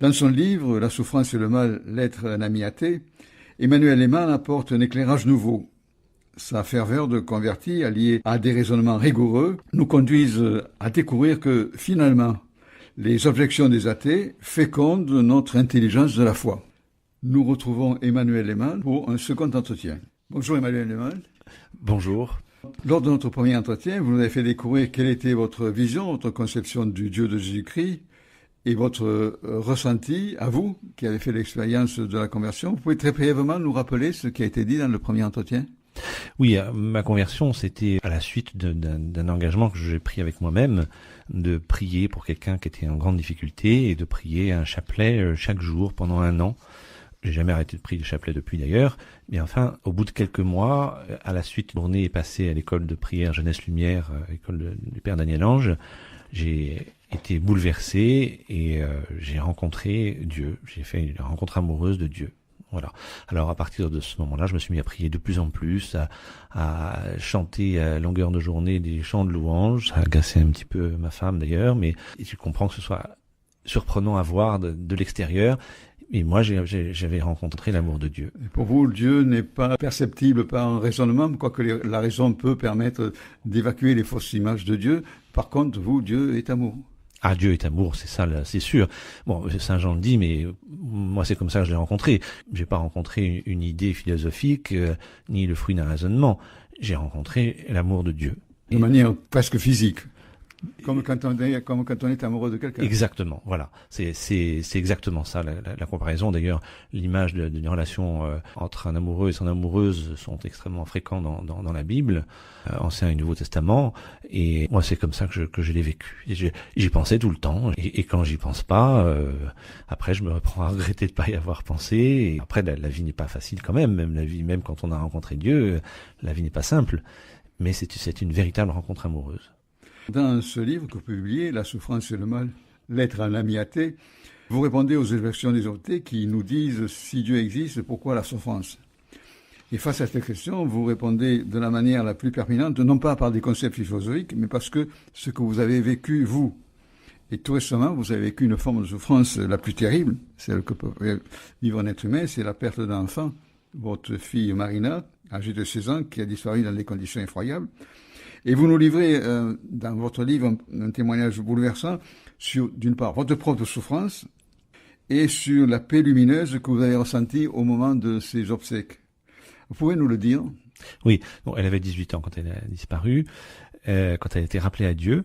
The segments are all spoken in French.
Dans son livre « La souffrance et le mal, l'être un ami athée », Emmanuel Lehmann apporte un éclairage nouveau. Sa ferveur de converti, alliée à des raisonnements rigoureux, nous conduisent à découvrir que, finalement, les objections des athées fécondent notre intelligence de la foi. Nous retrouvons Emmanuel Lehmann pour un second entretien. Bonjour Emmanuel Lehmann. Bonjour. Lors de notre premier entretien, vous nous avez fait découvrir quelle était votre vision, votre conception du Dieu de Jésus-Christ et votre ressenti à vous, qui avez fait l'expérience de la conversion. Vous pouvez très brièvement nous rappeler ce qui a été dit dans le premier entretien ? Oui, ma conversion, c'était à la suite d'un engagement que j'ai pris avec moi-même, de prier pour quelqu'un qui était en grande difficulté et de prier un chapelet chaque jour pendant 1 an. J'ai jamais arrêté de prier le chapelet depuis d'ailleurs. Mais enfin, au bout de quelques mois, à la suite, une journée est passée à l'école de prière Jeunesse Lumière, école du Père Daniel Ange. J'ai été bouleversé et j'ai rencontré Dieu. J'ai fait une rencontre amoureuse de Dieu. Voilà. Alors à partir de ce moment-là, je me suis mis à prier de plus en plus, à chanter à longueur de journée des chants de louange. Ça a agacé un petit peu ma femme d'ailleurs, mais je comprends que ce soit surprenant à voir de l'extérieur. Et moi, j'avais rencontré l'amour de Dieu. Et pour vous, Dieu n'est pas perceptible par un raisonnement, quoique la raison peut permettre d'évacuer les fausses images de Dieu. Par contre, vous, Dieu est amour. Ah, Dieu est amour, c'est ça, là, c'est sûr. Bon, Saint Jean le dit, mais moi, c'est comme ça que je l'ai rencontré. J'ai pas rencontré une idée philosophique, ni le fruit d'un raisonnement. J'ai rencontré l'amour de Dieu. De manière presque physique. Comme quand on est amoureux de quelqu'un. Exactement, voilà. C'est exactement ça, la comparaison. D'ailleurs, l'image d'une relation entre un amoureux et son amoureuse sont extrêmement fréquents dans la Bible, Ancien et Nouveau Testament. Et moi, c'est comme ça que je l'ai vécu. J'y pensais tout le temps. Et quand j'y pense pas, après, je me reprends à regretter de pas y avoir pensé. Et après, la vie n'est pas facile quand même. Même quand on a rencontré Dieu, la vie n'est pas simple. Mais c'est une véritable rencontre amoureuse. Dans ce livre que vous publiez, La souffrance et le mal, l'être un ami athée, vous répondez aux objections des athées qui nous disent si Dieu existe, pourquoi la souffrance ? Et face à cette question, vous répondez de la manière la plus pertinente, non pas par des concepts philosophiques, mais parce que ce que vous avez vécu, vous, et tout récemment, vous avez vécu une forme de souffrance la plus terrible, celle que peut vivre un être humain, c'est la perte d'un enfant, votre fille Marina, âgée de 16 ans, qui a disparu dans des conditions effroyables. Et vous nous livrez dans votre livre un témoignage bouleversant sur, d'une part, votre propre souffrance et sur la paix lumineuse que vous avez ressentie au moment de ces obsèques. Vous pouvez nous le dire ? Oui, bon, elle avait 18 ans quand elle a disparu, quand elle a été rappelée à Dieu.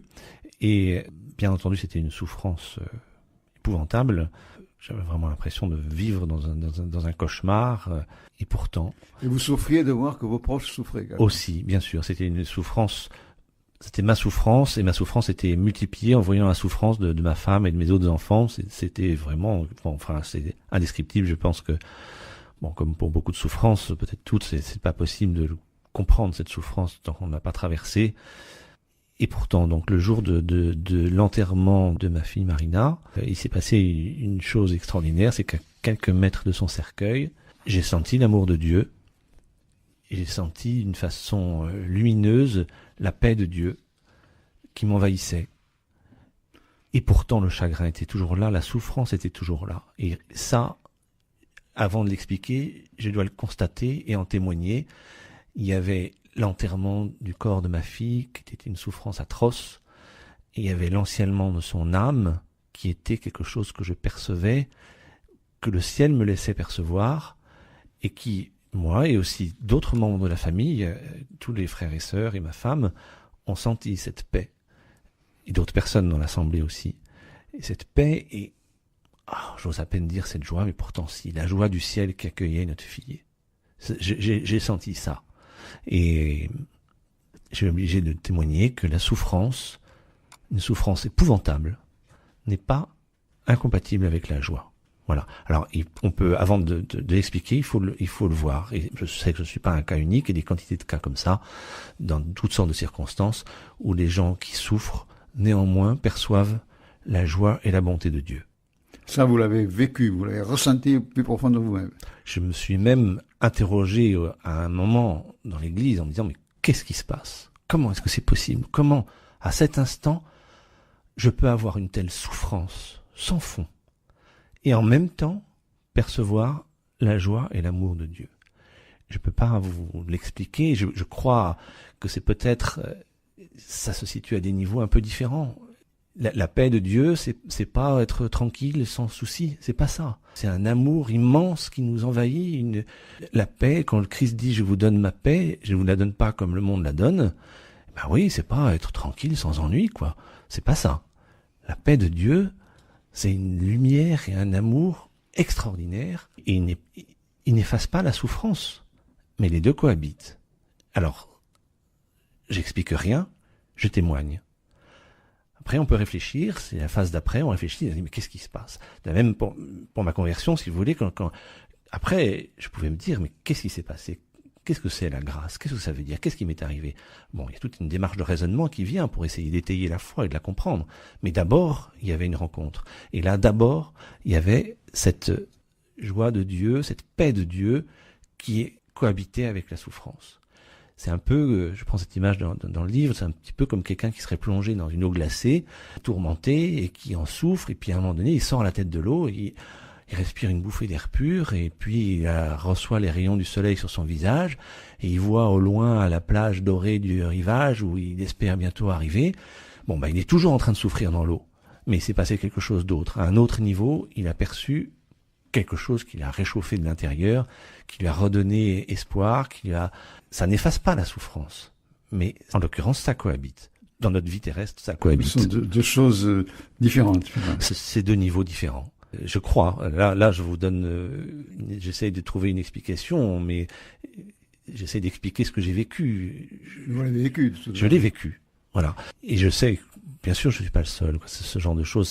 Et bien entendu, c'était une souffrance épouvantable. J'avais vraiment l'impression de vivre dans un cauchemar. Et pourtant... Et vous souffriez de voir que vos proches souffraient. Aussi, bien sûr. C'était une souffrance... C'était ma souffrance, et ma souffrance était multipliée en voyant la souffrance de ma femme et de mes autres enfants. C'était vraiment... Enfin, c'est indescriptible. Je pense que, bon, comme pour beaucoup de souffrances, peut-être toutes, c'est pas possible de comprendre cette souffrance tant qu'on n'a pas traversé. Et pourtant, donc le jour de l'enterrement de ma fille Marina, il s'est passé une chose extraordinaire, c'est qu'à quelques mètres de son cercueil, j'ai senti l'amour de Dieu, et j'ai senti d'une façon lumineuse la paix de Dieu qui m'envahissait. Et pourtant, le chagrin était toujours là, la souffrance était toujours là. Et ça, avant de l'expliquer, je dois le constater et en témoigner. Il y avait l'enterrement du corps de ma fille, qui était une souffrance atroce, et il y avait l'ensièglement de son âme, qui était quelque chose que je percevais, que le ciel me laissait percevoir, et qui, moi et aussi d'autres membres de la famille, tous les frères et sœurs et ma femme, ont senti cette paix, et d'autres personnes dans l'assemblée aussi. Et cette paix et, j'ose à peine dire cette joie, mais pourtant si, la joie du ciel qui accueillait notre fille. J'ai senti ça. Et je suis obligé de témoigner que la souffrance, une souffrance épouvantable, n'est pas incompatible avec la joie. Voilà. Alors, on peut, avant de l'expliquer, il faut le voir. Et je sais que je ne suis pas un cas unique, et des quantités de cas comme ça, dans toutes sortes de circonstances, où les gens qui souffrent, néanmoins, perçoivent la joie et la bonté de Dieu. Ça, vous l'avez vécu, vous l'avez ressenti plus profond de vous-même. Je me suis même interrogé à un moment dans l'église en me disant, mais qu'est-ce qui se passe ? Comment est-ce que c'est possible ? Comment, à cet instant, je peux avoir une telle souffrance sans fond et en même temps percevoir la joie et l'amour de Dieu. Je peux pas vous l'expliquer, je crois que c'est peut-être, ça se situe à des niveaux un peu différents. La paix de Dieu, c'est pas être tranquille sans souci, c'est pas ça. C'est un amour immense qui nous envahit. La paix, quand le Christ dit « je vous donne ma paix », je vous la donne pas comme le monde la donne, ben oui, c'est pas être tranquille sans ennui, quoi. C'est pas ça. La paix de Dieu, c'est une lumière et un amour extraordinaire, et il n'efface pas la souffrance, mais les deux cohabitent. Alors, j'explique rien, je témoigne. Après, on peut réfléchir, c'est la phase d'après, on réfléchit, on dit, mais qu'est-ce qui se passe? Même pour ma conversion, si vous voulez, après, je pouvais me dire, mais qu'est-ce qui s'est passé? Qu'est-ce que c'est la grâce? Qu'est-ce que ça veut dire? Qu'est-ce qui m'est arrivé? Bon, il y a toute une démarche de raisonnement qui vient pour essayer d'étayer la foi et de la comprendre. Mais d'abord, il y avait une rencontre. Et là, d'abord, il y avait cette joie de Dieu, cette paix de Dieu qui cohabitait avec la souffrance. C'est un peu, je prends cette image dans le livre, c'est un petit peu comme quelqu'un qui serait plongé dans une eau glacée, tourmenté, et qui en souffre, et puis à un moment donné, il sort la tête de l'eau, et il respire une bouffée d'air pur, et puis il reçoit les rayons du soleil sur son visage, et il voit au loin à la plage dorée du rivage, où il espère bientôt arriver. Bon, il est toujours en train de souffrir dans l'eau, mais il s'est passé quelque chose d'autre. À un autre niveau, il a perçu quelque chose qui l'a réchauffé de l'intérieur, qui lui a redonné espoir, ça n'efface pas la souffrance. Mais en l'occurrence, ça cohabite. Dans notre vie terrestre, ça cohabite. Ce sont deux choses différentes. C'est deux niveaux différents. Je crois. Là, je vous donne, j'essaie de trouver une explication, mais j'essaie d'expliquer ce que j'ai vécu. Vous l'avez vécu. Je l'ai vécu. Voilà. Et je sais, bien sûr, je suis pas le seul. Ce genre de choses,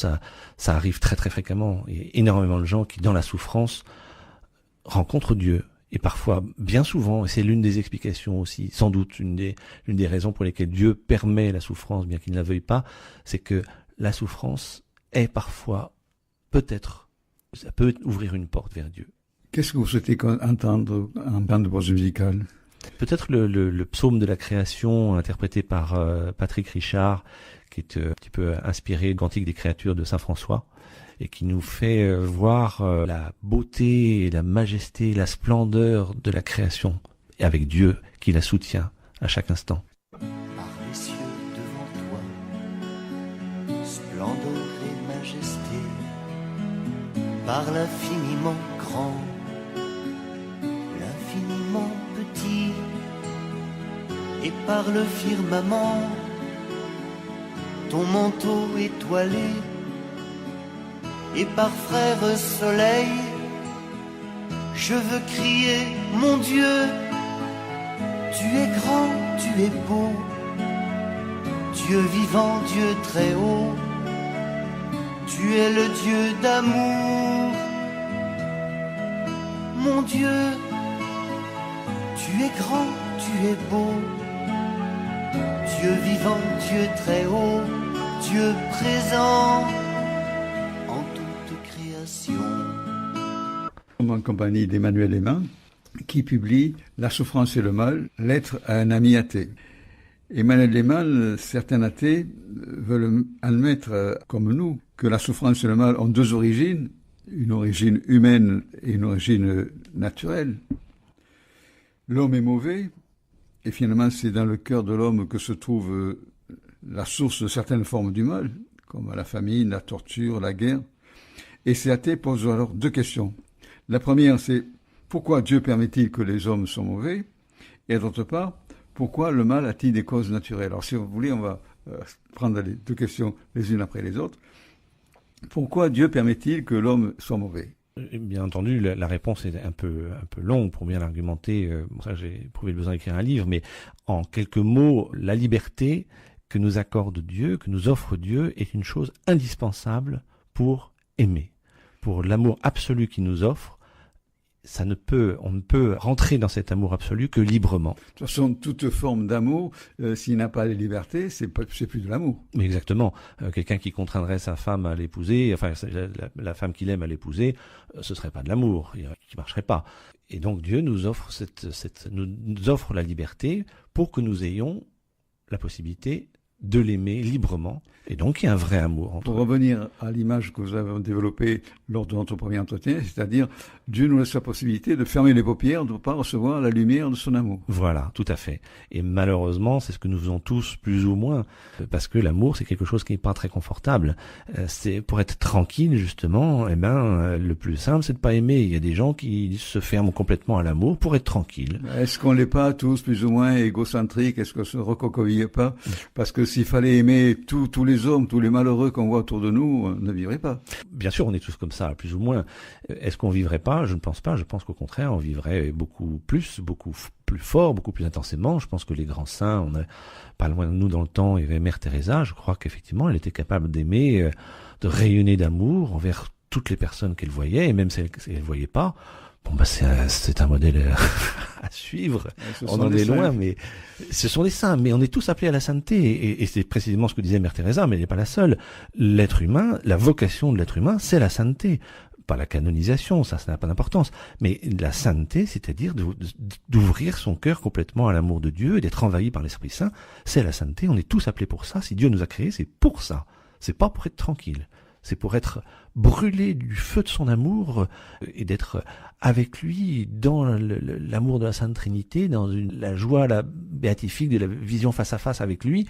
ça arrive très très fréquemment. Il y a énormément de gens qui, dans la souffrance, rencontrent Dieu. Et parfois, bien souvent, et c'est l'une des explications aussi, sans doute l'une des raisons pour lesquelles Dieu permet la souffrance, bien qu'il ne la veuille pas, c'est que la souffrance est parfois, peut-être, ça peut ouvrir une porte vers Dieu. Qu'est-ce que vous souhaitez entendre en bande musicale? Peut-être le psaume de la création interprété par Patrick Richard, qui est un petit peu inspiré du Cantique des créatures de Saint François, et qui nous fait voir la beauté, la majesté, la splendeur de la création, et avec Dieu qui la soutient à chaque instant. Par les cieux devant toi, splendeur et majesté, par l'infiniment grand, l'infiniment petit, et par le firmament, ton manteau étoilé, et par frère soleil, je veux crier, mon Dieu, tu es grand, tu es beau, Dieu vivant, Dieu très haut, tu es le Dieu d'amour. Mon Dieu, tu es grand, tu es beau, Dieu vivant, Dieu très haut, Dieu présent en toute création. En compagnie d'Emmanuel Aimant, qui publie La souffrance et le mal, lettre à un ami athée. Emmanuel Aimant, certains athées veulent admettre, comme nous, que la souffrance et le mal ont deux origines, une origine humaine et une origine naturelle. L'homme est mauvais, et finalement c'est dans le cœur de l'homme que se trouve la source de certaines formes du mal, comme la famine, la torture, la guerre. Et ces athées posent alors deux questions. La première, c'est pourquoi Dieu permet-il que les hommes soient mauvais? Et d'autre part, pourquoi le mal a-t-il des causes naturelles? Alors si vous voulez, on va prendre les deux questions les unes après les autres. Pourquoi Dieu permet-il que l'homme soit mauvais? Bien entendu, la réponse est un peu longue pour bien l'argumenter. Pour ça, j'ai éprouvé le besoin d'écrire un livre, mais en quelques mots, la liberté que nous accorde Dieu, que nous offre Dieu, est une chose indispensable pour aimer. Pour l'amour absolu qu'il nous offre, on ne peut rentrer dans cet amour absolu que librement. De toute façon, toute forme d'amour, s'il n'a pas les libertés, c'est plus de l'amour. Mais exactement. Quelqu'un qui contraindrait sa femme à l'épouser, enfin la femme qu'il aime à l'épouser, ce serait pas de l'amour, qui marcherait pas. Et donc Dieu nous offre nous offre la liberté pour que nous ayons la possibilité de l'aimer librement. Et donc, il y a un vrai amour entre Pour revenir à l'image que vous avez développée lors de notre premier entretien, c'est-à-dire Dieu nous laisse la possibilité de fermer les paupières, de ne pas recevoir la lumière de son amour. Voilà, tout à fait. Et malheureusement, c'est ce que nous faisons tous, plus ou moins, parce que l'amour, c'est quelque chose qui n'est pas très confortable. C'est pour être tranquille, justement, le plus simple, c'est de pas aimer. Il y a des gens qui se ferment complètement à l'amour pour être tranquille. Est-ce qu'on n'est pas tous plus ou moins égocentriques? Est-ce qu'on se recroqueville pas? Parce que s'il fallait aimer tous les hommes, tous les malheureux qu'on voit autour de nous, on ne vivrait pas. Bien sûr, on est tous comme ça, plus ou moins. Est-ce qu'on vivrait pas? Je ne pense pas. Je pense qu'au contraire, on vivrait beaucoup plus, beaucoup plus fort, beaucoup plus intensément. Je pense que les grands saints, on a pas loin de nous dans le temps, il y avait Mère Teresa. Je crois qu'effectivement, elle était capable d'aimer, de rayonner d'amour envers toutes les personnes qu'elle voyait, et même celles qu'elle voyait pas. Bon, c'est un modèle à suivre. On en est loin, mais ce sont des saints. Mais on est tous appelés à la sainteté. Et c'est précisément ce que disait Mère Teresa, mais elle n'est pas la seule. L'être humain, la vocation de l'être humain, c'est la sainteté. Pas la canonisation, ça n'a pas d'importance. Mais la sainteté, c'est-à-dire d'ouvrir son cœur complètement à l'amour de Dieu et d'être envahi par l'Esprit Saint, c'est la sainteté. On est tous appelés pour ça. Si Dieu nous a créés, c'est pour ça. C'est pas pour être tranquille. C'est pour être brûlé du feu de son amour et d'être avec lui dans l'amour de la Sainte Trinité, dans la joie, la béatifique de la vision face à face avec lui.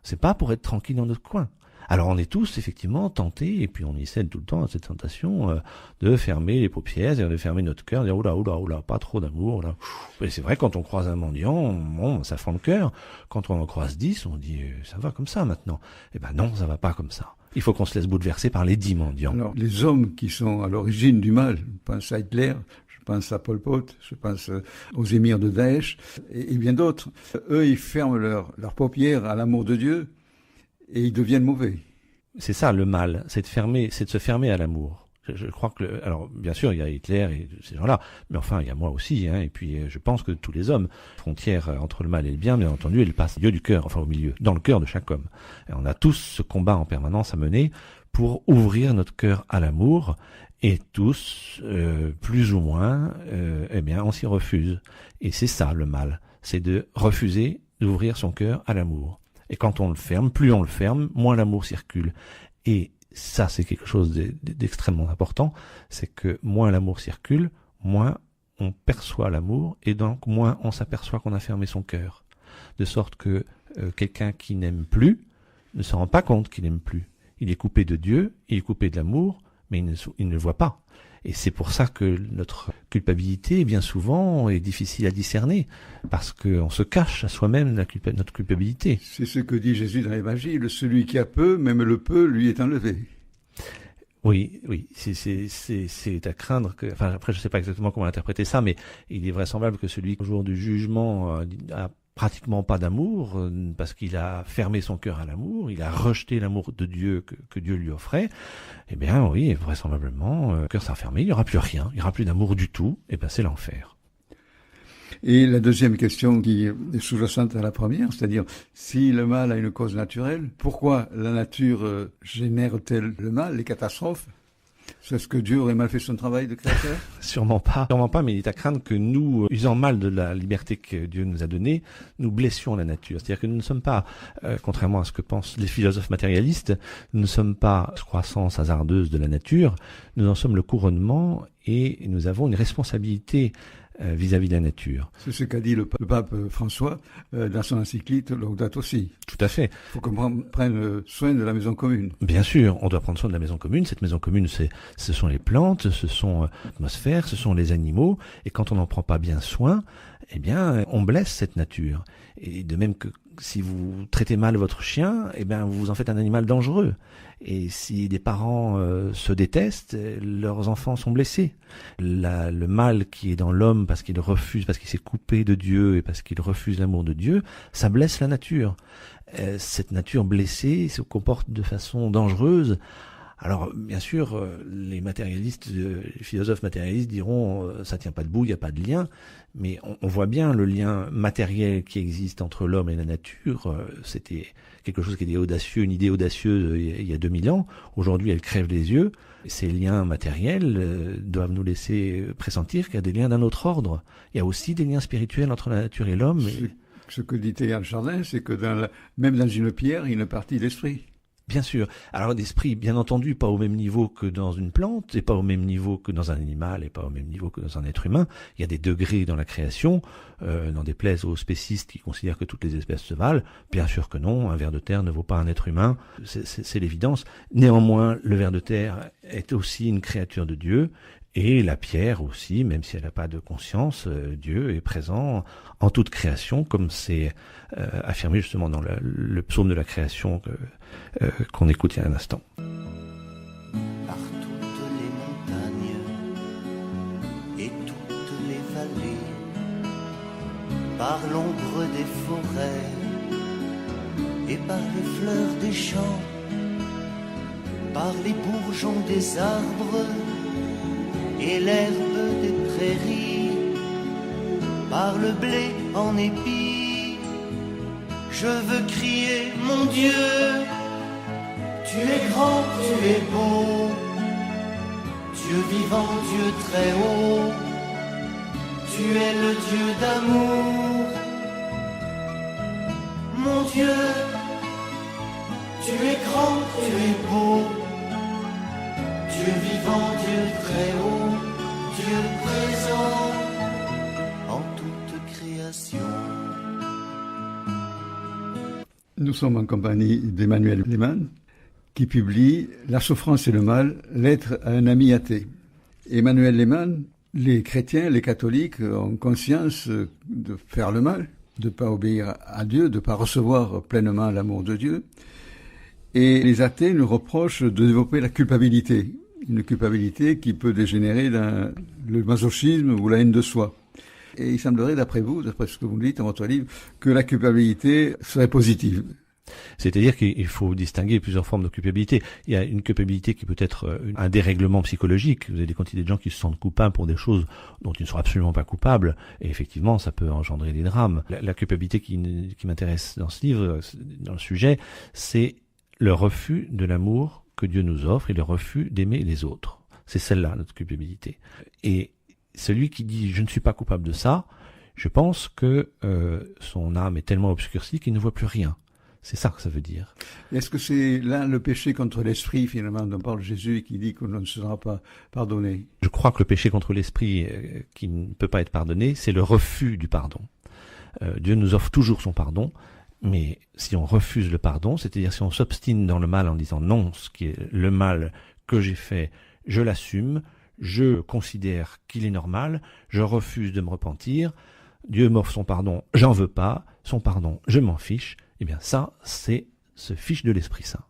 C'est pas pour être tranquille dans notre coin. Alors on est tous effectivement tentés, et puis on y cède tout le temps à cette tentation de fermer les paupières, de fermer notre cœur, de dire oula, pas trop d'amour. Là. Et c'est vrai, quand on croise un mendiant, bon, ça fend le cœur. Quand on en croise 10, on dit ça va comme ça maintenant. Eh ben non, ça va pas comme ça. Il faut qu'on se laisse bouleverser par les 10 mendiants. Alors, les hommes qui sont à l'origine du mal, je pense à Hitler, je pense à Pol Pot, je pense aux émirs de Daesh, et bien d'autres. Eux, ils ferment leurs paupières à l'amour de Dieu, et ils deviennent mauvais. C'est ça le mal, c'est de se fermer à l'amour. Je crois que, alors bien sûr, il y a Hitler et ces gens-là, mais enfin il y a moi aussi, et puis je pense que tous les hommes, frontière entre le mal et le bien, bien entendu, elle passe au milieu du cœur, enfin au milieu, dans le cœur de chaque homme. Et on a tous ce combat en permanence à mener pour ouvrir notre cœur à l'amour, et tous, plus ou moins, on s'y refuse. Et c'est ça le mal, c'est de refuser d'ouvrir son cœur à l'amour. Et quand on le ferme, plus on le ferme, moins l'amour circule. Et ça, c'est quelque chose d'extrêmement important, c'est que moins l'amour circule, moins on perçoit l'amour, et donc moins on s'aperçoit qu'on a fermé son cœur. De sorte que quelqu'un qui n'aime plus ne se rend pas compte qu'il n'aime plus. Il est coupé de Dieu, il est coupé de l'amour, mais il ne le voit pas. Et c'est pour ça que notre culpabilité, bien souvent, est difficile à discerner, parce qu'on se cache à soi-même notre culpabilité. C'est ce que dit Jésus dans l'Évangile, celui qui a peu, même le peu, lui est enlevé. Oui, c'est à craindre que, enfin après je sais pas exactement comment interpréter ça, mais il est vraisemblable que celui qui au jour du jugement a pratiquement pas d'amour, parce qu'il a fermé son cœur à l'amour, il a rejeté l'amour de Dieu que Dieu lui offrait, eh bien oui, vraisemblablement, le cœur sera fermé, il n'y aura plus rien, il n'y aura plus d'amour du tout, et ben c'est l'enfer. Et la deuxième question qui est sous-jacente à la première, c'est-à-dire si le mal a une cause naturelle, pourquoi la nature génère-t-elle le mal, les catastrophes? C'est ce que Dieu aurait mal fait son travail de créateur? Sûrement pas, mais il est à craindre que nous, usant mal de la liberté que Dieu nous a donnée, nous blessions la nature. C'est-à-dire que nous ne sommes pas, contrairement à ce que pensent les philosophes matérialistes, nous ne sommes pas croissance hasardeuse de la nature, nous en sommes le couronnement et nous avons une responsabilité vis-à-vis de la nature. C'est ce qu'a dit le pape François dans son encyclique Laudato Si. Tout à fait. Il faut qu'on prenne soin de la maison commune. Bien sûr, on doit prendre soin de la maison commune. Cette maison commune, ce sont les plantes, ce sont l'atmosphère, ce sont les animaux. Et quand on n'en prend pas bien soin, eh bien, on blesse cette nature. Et de même que si vous traitez mal votre chien, eh bien, vous en faites un animal dangereux. Et si des parents se détestent, leurs enfants sont blessés. Le mal qui est dans l'homme parce qu'il refuse, parce qu'il s'est coupé de Dieu et parce qu'il refuse l'amour de Dieu, ça blesse la nature. Cette nature blessée se comporte de façon dangereuse. Alors, bien sûr, les matérialistes, les philosophes matérialistes diront ça tient pas debout, il n'y a pas de lien. Mais on voit bien le lien matériel qui existe entre l'homme et la nature. C'était quelque chose qui était audacieux, une idée audacieuse il y a 2000 ans. Aujourd'hui, elle crève les yeux. Ces liens matériels doivent nous laisser pressentir qu'il y a des liens d'un autre ordre. Il y a aussi des liens spirituels entre la nature et l'homme. Ce que dit Teilhard Chardin, c'est que même dans une pierre, il y a une partie d'esprit. Bien sûr. Alors l'esprit, bien entendu, pas au même niveau que dans une plante, et pas au même niveau que dans un animal, et pas au même niveau que dans un être humain. Il y a des degrés dans la création, n'en déplaise aux spécistes qui considèrent que toutes les espèces se valent. Bien sûr que non, un ver de terre ne vaut pas un être humain, c'est l'évidence. Néanmoins, le ver de terre est aussi une créature de Dieu, et la pierre aussi, même si elle n'a pas de conscience, Dieu est présent en toute création, comme c'est affirmé justement dans le psaume de la création qu'on écoute il y a un instant. Par toutes les montagnes et toutes les vallées, par l'ombre des forêts et par les fleurs des champs, par les bourgeons des arbres et l'herbe des prairies, par le blé en épi, je veux crier mon Dieu. Tu es grand, tu es beau, Dieu vivant, Dieu très haut, tu es le Dieu d'amour. Mon Dieu, tu es grand, tu es beau, Dieu vivant, Dieu très haut, Dieu présent en toute création. Nous sommes en compagnie d'Emmanuel Lehmann, qui publie « La souffrance et le mal, lettre à un ami athée ». Emmanuel Lehmann, les chrétiens, les catholiques ont conscience de faire le mal, de ne pas obéir à Dieu, de ne pas recevoir pleinement l'amour de Dieu. Et les athées nous reprochent de développer la culpabilité, une culpabilité qui peut dégénérer dans le masochisme ou la haine de soi. Et il semblerait, d'après vous, d'après ce que vous dites dans votre livre, que la culpabilité serait positive. C'est-à-dire qu'il faut distinguer plusieurs formes de culpabilité. Il y a une culpabilité qui peut être un dérèglement psychologique. Vous avez des quantités de gens qui se sentent coupables pour des choses dont ils ne sont absolument pas coupables. Et effectivement, ça peut engendrer des drames. La culpabilité qui m'intéresse dans ce livre, dans le sujet, c'est le refus de l'amour que Dieu nous offre et le refus d'aimer les autres. C'est celle-là, notre culpabilité. Et celui qui dit « je ne suis pas coupable de ça », je pense que son âme est tellement obscurcie qu'il ne voit plus rien. C'est ça que ça veut dire. Est-ce que c'est là le péché contre l'esprit, finalement, dont parle Jésus, qui dit qu'on ne sera pas pardonné? Je crois que le péché contre l'esprit qui ne peut pas être pardonné, c'est le refus du pardon. Dieu nous offre toujours son pardon, mais si on refuse le pardon, c'est-à-dire si on s'obstine dans le mal en disant non, ce qui est le mal que j'ai fait, je l'assume, je considère qu'il est normal, je refuse de me repentir, Dieu m'offre son pardon, j'en veux pas, son pardon, je m'en fiche, eh bien ça, c'est se fiche de l'Esprit Saint.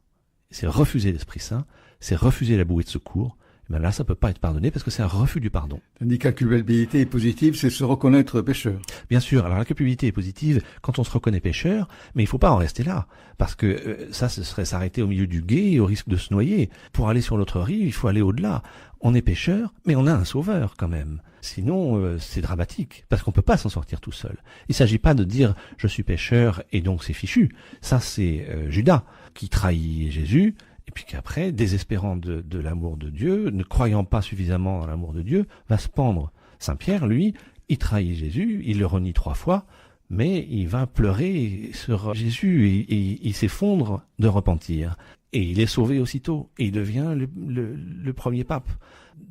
C'est refuser l'Esprit Saint, c'est refuser la bouée de secours. Eh bien là, ça peut pas être pardonné parce que c'est un refus du pardon. Tandis que la culpabilité est positive, c'est se reconnaître pécheur. Bien sûr, alors la culpabilité est positive quand on se reconnaît pécheur, mais il faut pas en rester là, parce que ça, ce serait s'arrêter au milieu du gué au risque de se noyer. Pour aller sur l'autre rive, il faut aller au-delà. On est pécheur, mais on a un sauveur quand même. Sinon, c'est dramatique, parce qu'on peut pas s'en sortir tout seul. Il s'agit pas de dire « je suis pécheur et donc c'est fichu ». Ça, c'est Judas qui trahit Jésus, et puis qu'après, désespérant de l'amour de Dieu, ne croyant pas suffisamment dans l'amour de Dieu, va se pendre. Saint Pierre, lui, il trahit Jésus, il le renie 3 fois, mais il va pleurer sur Jésus et il s'effondre de repentir. Et il est sauvé aussitôt, et il devient le premier pape.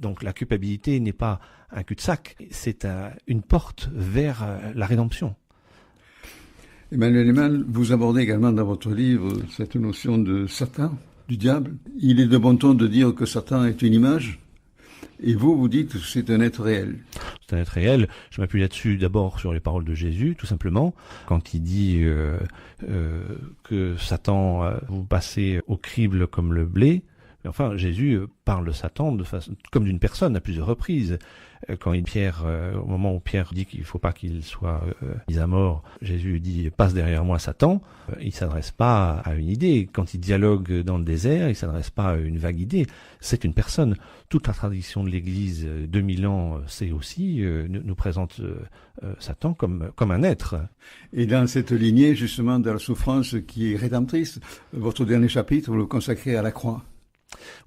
Donc la culpabilité n'est pas un cul-de-sac, c'est une porte vers la rédemption. Emmanuel Lehmann, vous abordez également dans votre livre cette notion de Satan, du diable. Il est de bon ton de dire que Satan est une image, et vous dites que c'est un être réel. C'est un être réel. Je m'appuie là-dessus d'abord sur les paroles de Jésus, tout simplement, quand il dit que Satan, vous passez au crible comme le blé. Enfin, Jésus parle de Satan comme d'une personne à plusieurs reprises. Quand au moment où Pierre dit qu'il ne faut pas qu'il soit mis à mort, Jésus dit « passe derrière moi Satan », il ne s'adresse pas à une idée. Quand il dialogue dans le désert, il ne s'adresse pas à une vague idée. C'est une personne. Toute la tradition de l'Église, 2000 ans, c'est aussi, nous présente Satan comme un être. Et dans cette lignée, justement, de la souffrance qui est rédemptrice, votre dernier chapitre, vous le consacrez à la croix.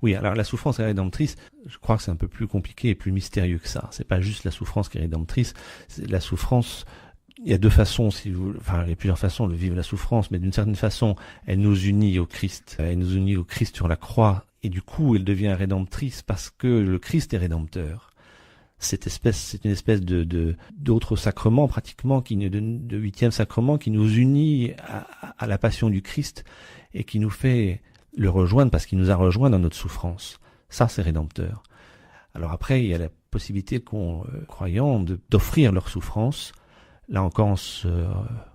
Oui, alors la souffrance est rédemptrice, je crois que c'est un peu plus compliqué et plus mystérieux que ça. C'est pas juste la souffrance qui est rédemptrice, c'est la souffrance il y a deux façons, il y a plusieurs façons de vivre la souffrance, mais d'une certaine façon, elle nous unit au Christ. Elle nous unit au Christ sur la croix, et du coup, elle devient rédemptrice parce que le Christ est rédempteur. C'est une espèce d'autre sacrement, pratiquement, de huitième sacrement, qui nous unit à la passion du Christ, et qui nous fait le rejoindre parce qu'il nous a rejoints dans notre souffrance. Ça, c'est rédempteur. Alors après, il y a la possibilité qu'aux croyants d'offrir leur souffrance, là encore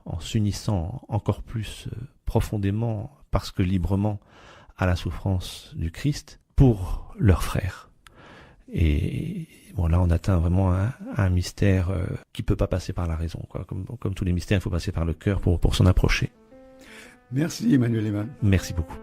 en s'unissant encore plus profondément, parce que librement, à la souffrance du Christ, pour leurs frères. Et bon, là, on atteint vraiment un mystère qui peut pas passer par la raison, quoi. Comme tous les mystères, il faut passer par le cœur pour s'en approcher. Merci Emmanuel Lehmann. Merci beaucoup.